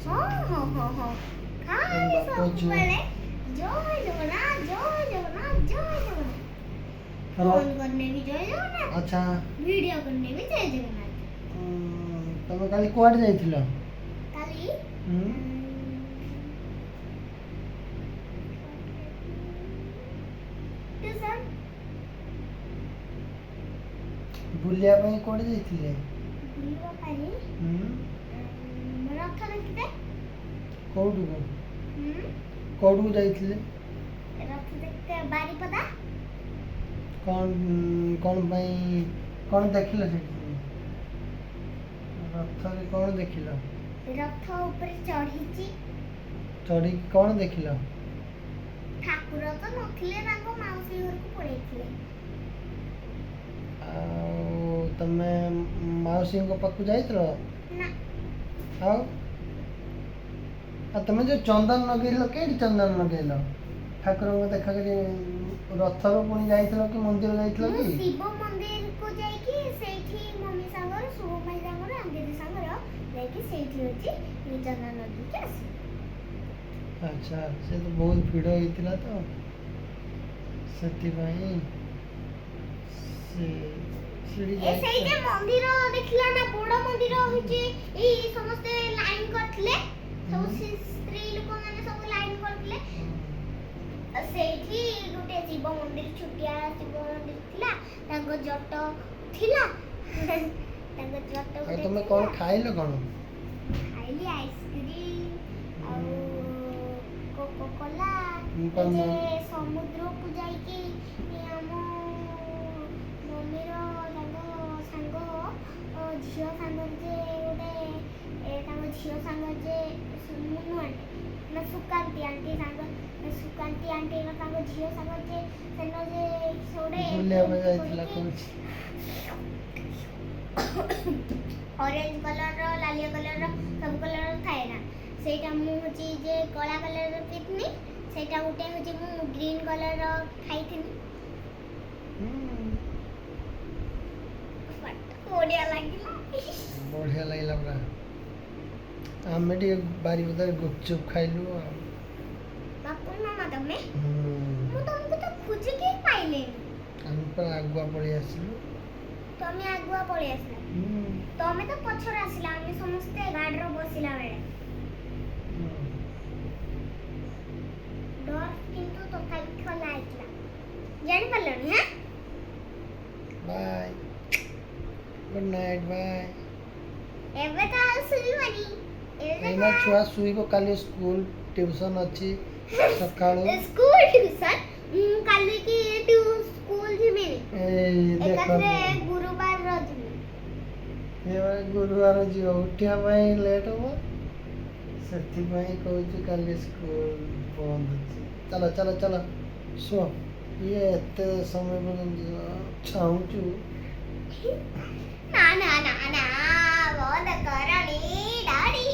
ହଁ ଖାଲି ସବୁବେଳେ ଜୟ ଜଗନ୍ନାଥ ଜୟ ଜଗନ୍ନାଥ ଜୟ ଜଗନ୍ନାଥ फोन करने भी जय जगन्नाथ अच्छा वीडियो करने भी जय जगन्नाथ तमे काली कुआडे जाइथिलो काली ट्यूशन बुलिया ପାଇଁ कोडे जाइथिले बुलिया ପାଇଁ रथ देखते कोडू जाइथिले रथ देखते बारीपदा कौन भाई कौन देखिल रथ कौन देखिल रथ ऊपर चढ़ी कौन देखिल ठाकुर तो नथिले ताको माउसी घर को पळेइथिले तमे माउसी को पाखु जाइतलो ना तमे जो चंदन लगेलो केडी चंदन लगेलो ठाकुर को देखा करी रथर पुणी जाइथिलो कि मंदिर जाइथिलो कि शिव मंदिर को जाई कि सेठी मम्मी संगर शुभ भाई संगर अंगेजी संगर जाई कि सेठी होची चंदन नदी के आसी अच्छा से तो बहुत भीड़ होइतिला तो सेठी भाई से सीढ़ी ए सेई जे मंदिर देखला ना बड़ मंदिर होची ई समस्त लाइन करथले सब स्त्री लोक माने सब लाइन करथले सेठी गुटे शिव मंदिर छुटिया शिव मंदिर थिला तांको जट थिला तांको जट आ तुम कोन खाइलो कोन खाइली आइसक्रीम आ कोको कोला कौन समुद्र को जाई कि हम मम्मी रो संग झियो संग जे गोटे तांको झियो संग जे मुनु आंटी ना सुकांती आंटी संग सुकांती आंटी रो तांको झियो संग जे सेनो जे सोडे बुलिया में जाइथिला कोन ऑरेंज कलर रो लालिया कलर रो सब कलर रो थाए ना सेटा मु होची जे कला कलर रो कितनी सेटा उठे होची मु ग्रीन कलर रो खाइथिनी बढ़िया लागला बड़ा हमें टी बारी बदर गुपचुप खाइलु बापू मामा तमे मु तुमको तो खोज के पाइले हम पर आगुआ पड़ी आसिलु तमे आगुआ पड़ी आसिला तमे तो पछर आसिला हम समस्त गाड़ी रो बसिला बेले डर किंतु तथापि खला आइतला जानि पल्लनी हां बाय गुड नाइट बाय एबे तो सुइबनी एना छुआ सुइबो काली स्कूल ट्यूशन अछि सकाळो स्कूल ट्यूशन काली की स्कूल जिमे ए देखो गुरुवार रो जिमे ए गुरुवार जियो उठिया भाई लेट हो सेति भाई कहू काली स्कूल बंद अछि चलो चलो चलो सो ये एते समय पर्यंत छाऊचू ना ना ना ना बंद करनी डैडी